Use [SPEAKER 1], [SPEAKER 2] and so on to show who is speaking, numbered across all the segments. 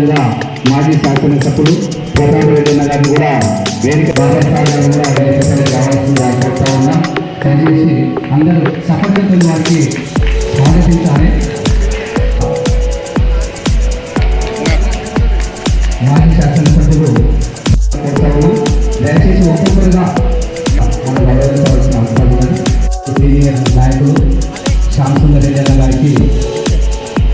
[SPEAKER 1] అదేవిధంగా మాజీ శాసనసభ్యులు ప్రతాప్ రెడ్డి గారిని కూడా వేదిక బాబాసాగర్ కూడా రావాల్సిందిగా కోరుతా ఉన్నా. దయచేసి అందరూ సఫలతలు వారికి స్వాగతించాలి. మాజీ శాసనసభ్యులు కోరుతా ఉన్నా. దయచేసి ఒక్కొక్కరుగా మనం గౌరవించవలసిన అవసరం ఉన్నది. సీనియర్ నాయకులు శ్యామ్ సుందర్ రెడ్డి గారికి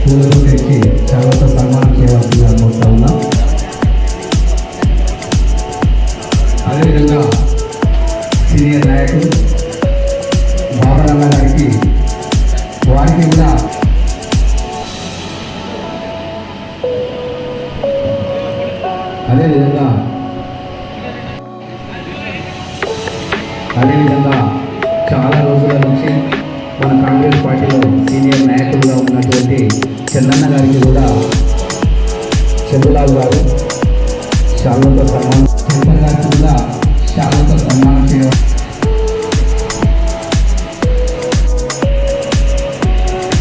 [SPEAKER 1] పూలతో తెచ్చి చాలా సన్మానం చేయవలసిందిగా కోరుతా ఉన్నాం. అదేవిధంగా సీనియర్ నాయకులు బాబరన్న గారికి వారికి కూడా అదేవిధంగా చాలా రోజుల నుంచి మన కాంగ్రెస్ పార్టీలో సీనియర్ నాయకులుగా ఉన్నటువంటి చందన్న గారికి కూడా చంద్రలాల్ గారు శాలువతో సన్మానం, చంద్ర గారికి కూడా శాలువతో సన్మానం చేయాలి.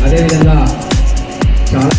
[SPEAKER 1] అదేవిధంగా చాలా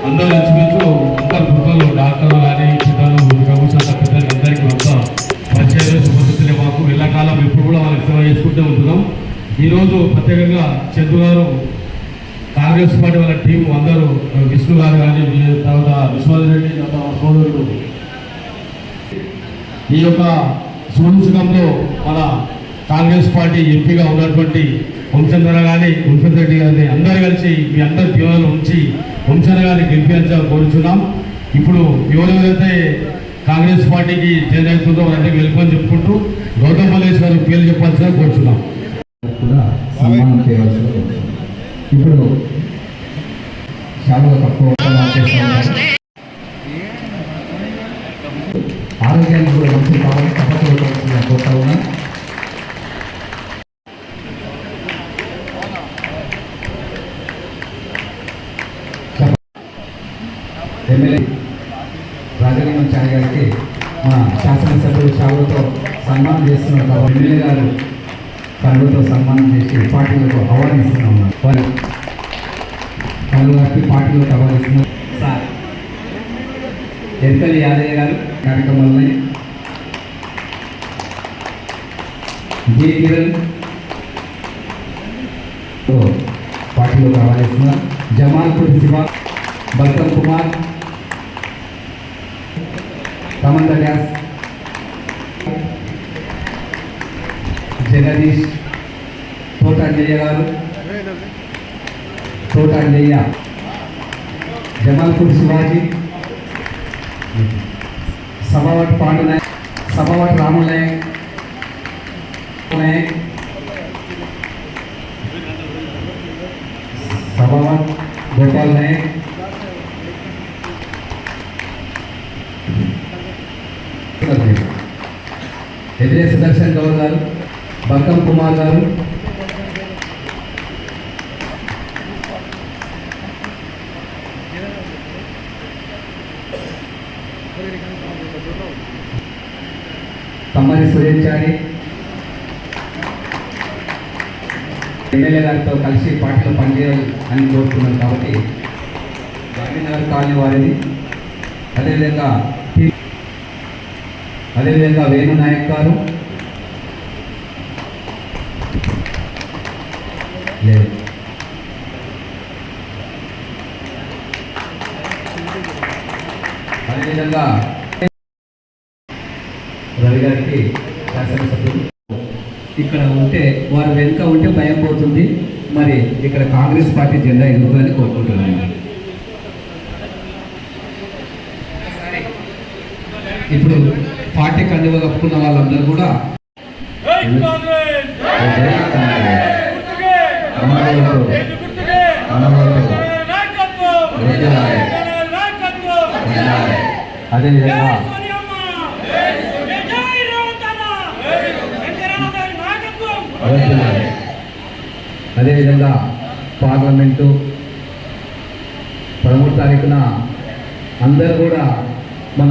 [SPEAKER 2] అందరూ ఇంచుమించు అందరు గుర్తులు డాక్టర్లు కానీ పిల్లలు ప్రభుత్వ పిల్లలు అందరికీ మొత్తం పరిచయాలు శుభస్థితులే. మాకు ఎల్లకాలం ఎప్పుడు కూడా వాళ్ళకి సేవ చేసుకుంటూ ఉంటున్నాం. ఈరోజు ప్రత్యేకంగా చంద్రు గారు కాంగ్రెస్ పార్టీ వాళ్ళ టీం అందరూ విష్ణు గారు కానీ తర్వాత విశ్వనాథ్ రెడ్డి సోదరుడు ఈ యొక్క శుభంశకంలో మన కాంగ్రెస్ పార్టీ ఎంపీగా ఉన్నటువంటి వంశంధర కానీ వంశం రెడ్డి గారిని అందరూ కలిసి మీ అందరి దీవెనలు ఉంచి వంశంధర గారిని గెలిపించాలని కోరుచున్నాం. ఇప్పుడు ఎవరెవరైతే కాంగ్రెస్ పార్టీకి చేంజ్ అవుతుందో వాళ్ళంటే గెలుపని చెప్పుకుంటూ గౌతమ్ మల్లేష్ గారి పేర్లు చెప్పాల్సిందిగా కోరుచున్నాం.
[SPEAKER 1] ఇప్పుడు చాలా తక్కువ ఆరోగ్యానికి కూడా మంచి కావాలి తప్పకుండా కోరుతా ఉన్నా. ఎమ్మెల్యే రాజలింగం చాయ్ గారికి మా శాసనసభ్యులు శాలువతో సన్మానం చేస్తున్నారు. ఎమ్మెల్యే గారు శాలువతో సన్మానం చేసి పార్టీలకు ఆహ్వానిస్తున్నాం. వారి శాలువ గారికి పార్టీలకు ఆహ్వానిస్తున్నారు. సార్ ఎన్కల్లి యాదయ్య గారు కార్యక్రమాలని జే కిరణ్ పార్టీలకు ఆహ్వానిస్తున్నారు. జమాల్పూర్ శివ, బల్కం కుమార్, రమంద వ్యాస్, జగదీష్, తోట అంజయ్య గారు, తోట అంజయ్య, జమాల్పూర్ శివాజీ, సభావట్ పాండు నాయక్, సభావట్ రాముల్ నాయక్, సభావట్ గోపాల్ నాయక్, ఎదిరే సుదర్శన్ గౌడ్ గారు, బల్కం కుమార్ గారు, కమ్మరి సురేషారి ఎమ్మెల్యే గారితో కలిసి పార్టీలో పనిచేయాలి అని కోరుతున్నాను. కాబట్టి గాంధీనగర్ కాలనీ వారిని అదేవిధంగా వేణు నాయక్ గారు లేదు, అదేవిధంగా రవి గారికి శాసనసభ్యులు ఇక్కడ ఉంటే వారు వెనుక ఉంటే భయం పోతుంది. మరి ఇక్కడ కాంగ్రెస్ పార్టీ జెండా ఎదుగుతుందని కోరుకుంటున్నాను. ఇప్పుడు పార్టీ కండువ కప్పుకున్న వాళ్ళందరూ కూడా అదేవిధంగా వర్ధిల్లాలి. అదేవిధంగా పార్లమెంటు 13 తారీఖున అందరూ కూడా మన